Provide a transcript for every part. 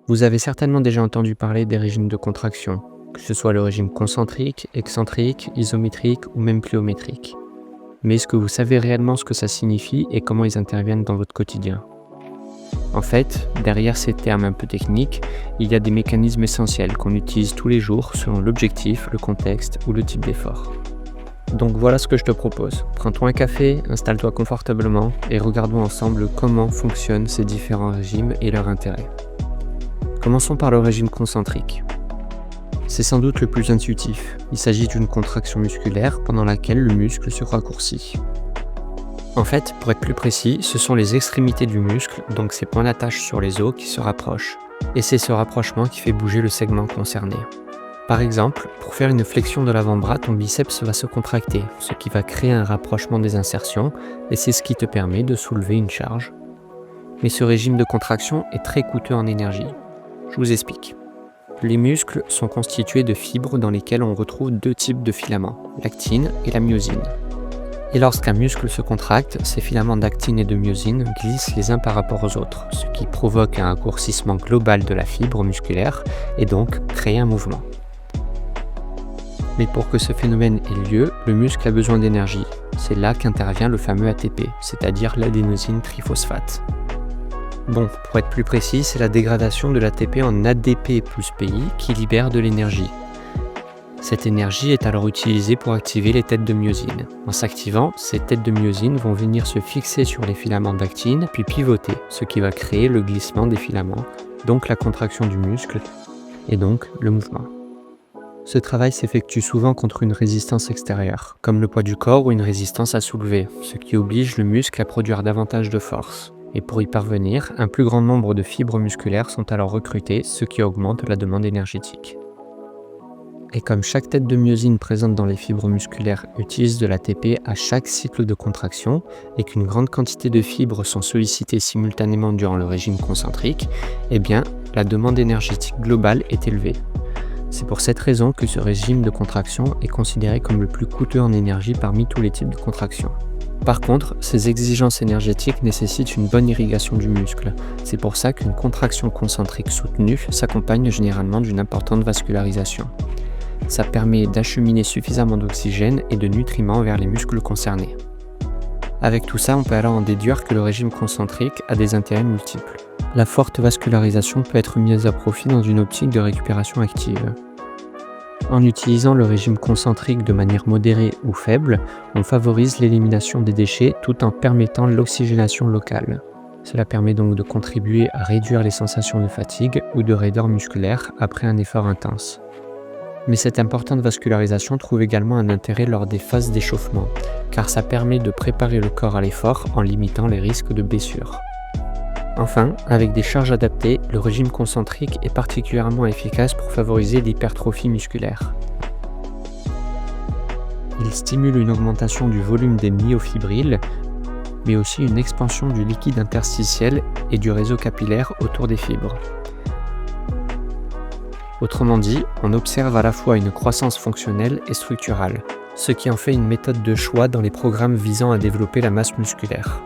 Vous avez certainement déjà entendu parler des régimes de contraction, que ce soit le régime concentrique, excentrique, isométrique ou même pliométrique. Mais est-ce que vous savez réellement ce que ça signifie et comment ils interviennent dans votre quotidien? En fait, derrière ces termes un peu techniques, il y a des mécanismes essentiels qu'on utilise tous les jours selon l'objectif, le contexte ou le type d'effort. Donc voilà ce que je te propose. Prends-toi un café, installe-toi confortablement et regardons ensemble comment fonctionnent ces différents régimes et leur intérêt. Commençons par le régime concentrique. C'est sans doute le plus intuitif. Il s'agit d'une contraction musculaire pendant laquelle le muscle se raccourcit. En fait, pour être plus précis, ce sont les extrémités du muscle, donc ses points d'attache sur les os, qui se rapprochent. Et c'est ce rapprochement qui fait bouger le segment concerné. Par exemple, pour faire une flexion de l'avant-bras, ton biceps va se contracter, ce qui va créer un rapprochement des insertions, et c'est ce qui te permet de soulever une charge. Mais ce régime de contraction est très coûteux en énergie. Je vous explique. Les muscles sont constitués de fibres dans lesquelles on retrouve deux types de filaments, l'actine et la myosine. Et lorsqu'un muscle se contracte, ces filaments d'actine et de myosine glissent les uns par rapport aux autres, ce qui provoque un raccourcissement global de la fibre musculaire et donc crée un mouvement. Mais pour que ce phénomène ait lieu, le muscle a besoin d'énergie. C'est là qu'intervient le fameux ATP, c'est-à-dire l'adénosine triphosphate. Bon, pour être plus précis, c'est la dégradation de l'ATP en ADP plus PI qui libère de l'énergie. Cette énergie est alors utilisée pour activer les têtes de myosine. En s'activant, ces têtes de myosine vont venir se fixer sur les filaments d'actine, puis pivoter, ce qui va créer le glissement des filaments, donc la contraction du muscle, et donc le mouvement. Ce travail s'effectue souvent contre une résistance extérieure, comme le poids du corps ou une résistance à soulever, ce qui oblige le muscle à produire davantage de force. Et pour y parvenir, un plus grand nombre de fibres musculaires sont alors recrutées, ce qui augmente la demande énergétique. Et comme chaque tête de myosine présente dans les fibres musculaires utilise de l'ATP à chaque cycle de contraction et qu'une grande quantité de fibres sont sollicitées simultanément durant le régime concentrique, eh bien, la demande énergétique globale est élevée. C'est pour cette raison que ce régime de contraction est considéré comme le plus coûteux en énergie parmi tous les types de contraction. Par contre, ces exigences énergétiques nécessitent une bonne irrigation du muscle. C'est pour ça qu'une contraction concentrique soutenue s'accompagne généralement d'une importante vascularisation. Ça permet d'acheminer suffisamment d'oxygène et de nutriments vers les muscles concernés. Avec tout ça, on peut alors en déduire que le régime concentrique a des intérêts multiples. La forte vascularisation peut être mise à profit dans une optique de récupération active. En utilisant le régime concentrique de manière modérée ou faible, on favorise l'élimination des déchets tout en permettant l'oxygénation locale. Cela permet donc de contribuer à réduire les sensations de fatigue ou de raideur musculaire après un effort intense. Mais cette importante vascularisation trouve également un intérêt lors des phases d'échauffement, car ça permet de préparer le corps à l'effort en limitant les risques de blessures. Enfin, avec des charges adaptées, le régime concentrique est particulièrement efficace pour favoriser l'hypertrophie musculaire. Il stimule une augmentation du volume des myofibrilles, mais aussi une expansion du liquide interstitiel et du réseau capillaire autour des fibres. Autrement dit, on observe à la fois une croissance fonctionnelle et structurale, ce qui en fait une méthode de choix dans les programmes visant à développer la masse musculaire.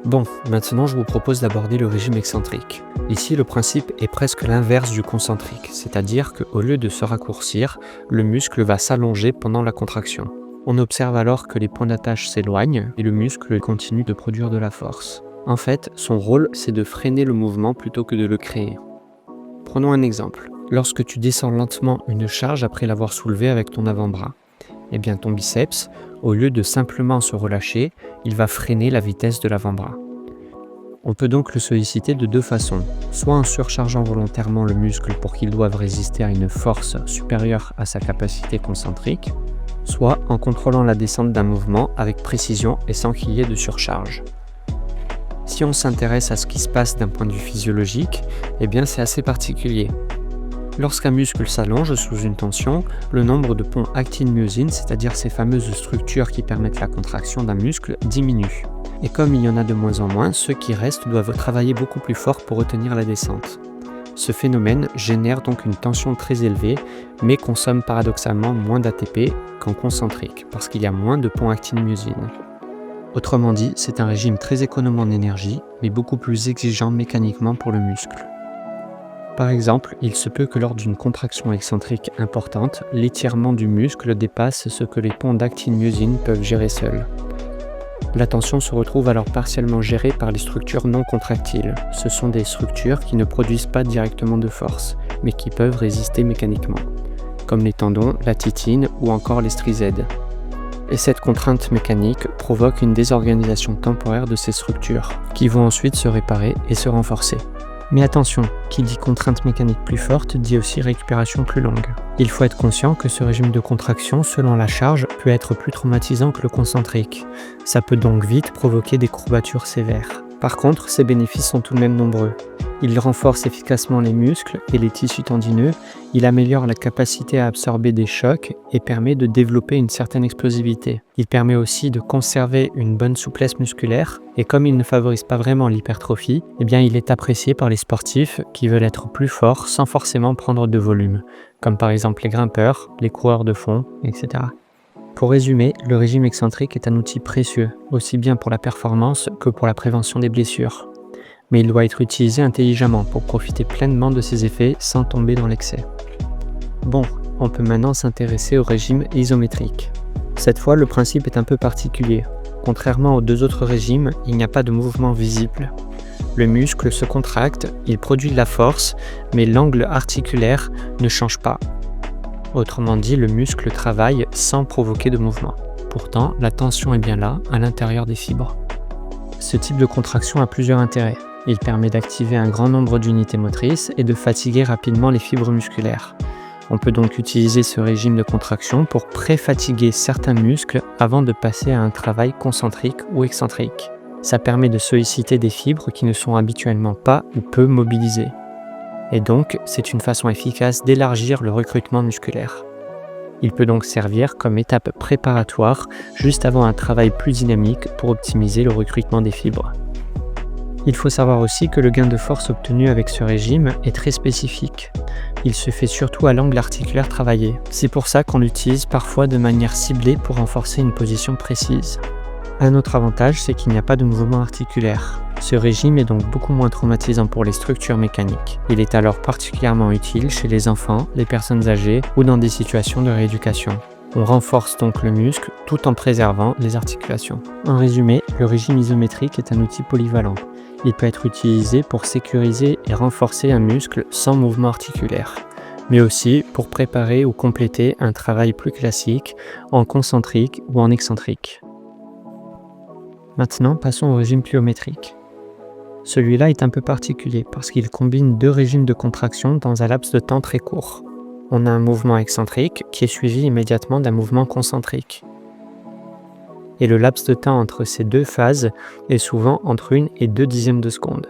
Bon, maintenant je vous propose d'aborder le régime excentrique. Ici, le principe est presque l'inverse du concentrique, c'est-à-dire qu'au lieu de se raccourcir, le muscle va s'allonger pendant la contraction. On observe alors que les points d'attache s'éloignent et le muscle continue de produire de la force. En fait, son rôle, c'est de freiner le mouvement plutôt que de le créer. Prenons un exemple. Lorsque tu descends lentement une charge après l'avoir soulevée avec ton avant-bras, eh bien ton biceps, au lieu de simplement se relâcher, il va freiner la vitesse de l'avant-bras. On peut donc le solliciter de deux façons, soit en surchargeant volontairement le muscle pour qu'il doive résister à une force supérieure à sa capacité concentrique, soit en contrôlant la descente d'un mouvement avec précision et sans qu'il y ait de surcharge. Si on s'intéresse à ce qui se passe d'un point de vue physiologique, eh bien c'est assez particulier. Lorsqu'un muscle s'allonge sous une tension, le nombre de ponts actine-myosine, c'est-à-dire ces fameuses structures qui permettent la contraction d'un muscle, diminue. Et comme il y en a de moins en moins, ceux qui restent doivent travailler beaucoup plus fort pour retenir la descente. Ce phénomène génère donc une tension très élevée, mais consomme paradoxalement moins d'ATP qu'en concentrique, parce qu'il y a moins de ponts actine-myosine. Autrement dit, c'est un régime très économe en énergie, mais beaucoup plus exigeant mécaniquement pour le muscle. Par exemple, il se peut que lors d'une contraction excentrique importante, l'étirement du muscle dépasse ce que les ponts d'actine-myosine peuvent gérer seuls. La tension se retrouve alors partiellement gérée par les structures non contractiles. Ce sont des structures qui ne produisent pas directement de force, mais qui peuvent résister mécaniquement, comme les tendons, la titine ou encore les strisaides. Et cette contrainte mécanique provoque une désorganisation temporaire de ces structures, qui vont ensuite se réparer et se renforcer. Mais attention, qui dit contrainte mécanique plus forte dit aussi récupération plus longue. Il faut être conscient que ce régime de contraction, selon la charge, peut être plus traumatisant que le concentrique. Ça peut donc vite provoquer des courbatures sévères. Par contre, ses bénéfices sont tout de même nombreux. Il renforce efficacement les muscles et les tissus tendineux, il améliore la capacité à absorber des chocs et permet de développer une certaine explosivité. Il permet aussi de conserver une bonne souplesse musculaire et comme il ne favorise pas vraiment l'hypertrophie, il est apprécié par les sportifs qui veulent être plus forts sans forcément prendre de volume, comme par exemple les grimpeurs, les coureurs de fond, etc. Pour résumer, le régime excentrique est un outil précieux, aussi bien pour la performance que pour la prévention des blessures. Mais il doit être utilisé intelligemment pour profiter pleinement de ses effets sans tomber dans l'excès. Bon, on peut maintenant s'intéresser au régime isométrique. Cette fois, le principe est un peu particulier. Contrairement aux deux autres régimes, il n'y a pas de mouvement visible. Le muscle se contracte, il produit de la force, mais l'angle articulaire ne change pas. Autrement dit, le muscle travaille sans provoquer de mouvement. Pourtant, la tension est bien là, à l'intérieur des fibres. Ce type de contraction a plusieurs intérêts. Il permet d'activer un grand nombre d'unités motrices et de fatiguer rapidement les fibres musculaires. On peut donc utiliser ce régime de contraction pour pré-fatiguer certains muscles avant de passer à un travail concentrique ou excentrique. Ça permet de solliciter des fibres qui ne sont habituellement pas ou peu mobilisées. Et donc, c'est une façon efficace d'élargir le recrutement musculaire. Il peut donc servir comme étape préparatoire juste avant un travail plus dynamique pour optimiser le recrutement des fibres. Il faut savoir aussi que le gain de force obtenu avec ce régime est très spécifique. Il se fait surtout à l'angle articulaire travaillé. C'est pour ça qu'on l'utilise parfois de manière ciblée pour renforcer une position précise. Un autre avantage, c'est qu'il n'y a pas de mouvement articulaire. Ce régime est donc beaucoup moins traumatisant pour les structures mécaniques. Il est alors particulièrement utile chez les enfants, les personnes âgées ou dans des situations de rééducation. On renforce donc le muscle tout en préservant les articulations. En résumé, le régime isométrique est un outil polyvalent. Il peut être utilisé pour sécuriser et renforcer un muscle sans mouvement articulaire, mais aussi pour préparer ou compléter un travail plus classique en concentrique ou en excentrique. Maintenant, passons au régime pliométrique. Celui-là est un peu particulier parce qu'il combine deux régimes de contraction dans un laps de temps très court. On a un mouvement excentrique qui est suivi immédiatement d'un mouvement concentrique. Et le laps de temps entre ces deux phases est souvent entre 1 et 2 dixièmes de seconde.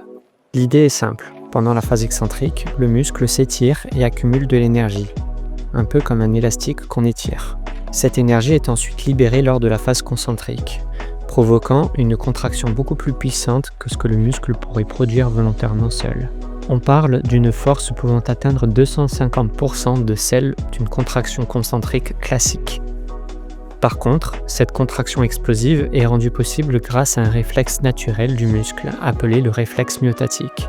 L'idée est simple. Pendant la phase excentrique, le muscle s'étire et accumule de l'énergie, un peu comme un élastique qu'on étire. Cette énergie est ensuite libérée lors de la phase concentrique, provoquant une contraction beaucoup plus puissante que ce que le muscle pourrait produire volontairement seul. On parle d'une force pouvant atteindre 250% de celle d'une contraction concentrique classique. Par contre, cette contraction explosive est rendue possible grâce à un réflexe naturel du muscle, appelé le réflexe myotatique.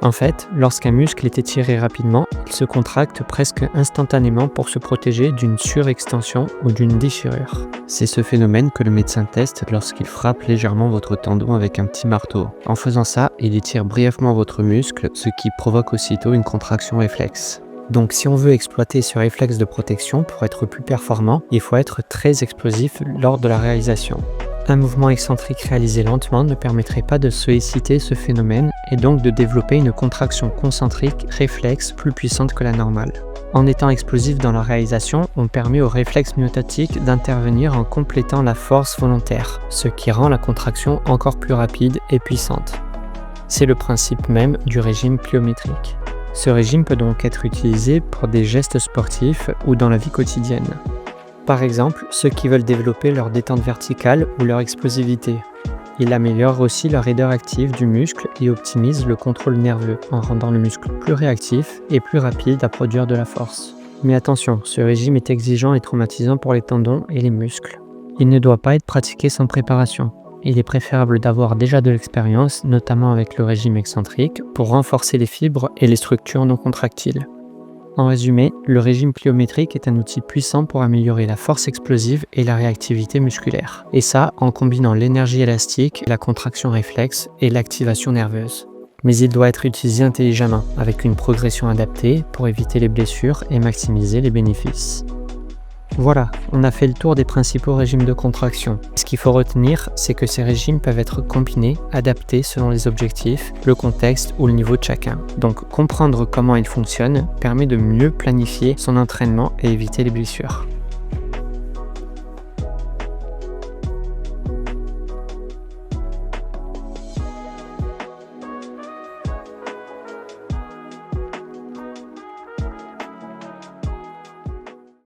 En fait, lorsqu'un muscle est étiré rapidement, il se contracte presque instantanément pour se protéger d'une surextension ou d'une déchirure. C'est ce phénomène que le médecin teste lorsqu'il frappe légèrement votre tendon avec un petit marteau. En faisant ça, il étire brièvement votre muscle, ce qui provoque aussitôt une contraction réflexe. Donc si on veut exploiter ce réflexe de protection pour être plus performant, il faut être très explosif lors de la réalisation. Un mouvement excentrique réalisé lentement ne permettrait pas de solliciter ce phénomène et donc de développer une contraction concentrique réflexe plus puissante que la normale. En étant explosif dans la réalisation, on permet au réflexe myotatique d'intervenir en complétant la force volontaire, ce qui rend la contraction encore plus rapide et puissante. C'est le principe même du régime pliométrique. Ce régime peut donc être utilisé pour des gestes sportifs ou dans la vie quotidienne. Par exemple, ceux qui veulent développer leur détente verticale ou leur explosivité. Il améliore aussi la raideur active du muscle et optimise le contrôle nerveux en rendant le muscle plus réactif et plus rapide à produire de la force. Mais attention, ce régime est exigeant et traumatisant pour les tendons et les muscles. Il ne doit pas être pratiqué sans préparation. Il est préférable d'avoir déjà de l'expérience, notamment avec le régime excentrique, pour renforcer les fibres et les structures non contractiles. En résumé, le régime pliométrique est un outil puissant pour améliorer la force explosive et la réactivité musculaire. Et ça, en combinant l'énergie élastique, la contraction réflexe et l'activation nerveuse. Mais il doit être utilisé intelligemment, avec une progression adaptée pour éviter les blessures et maximiser les bénéfices. Voilà, on a fait le tour des principaux régimes de contraction. Ce qu'il faut retenir, c'est que ces régimes peuvent être combinés, adaptés selon les objectifs, le contexte ou le niveau de chacun. Donc comprendre comment ils fonctionnent permet de mieux planifier son entraînement et éviter les blessures.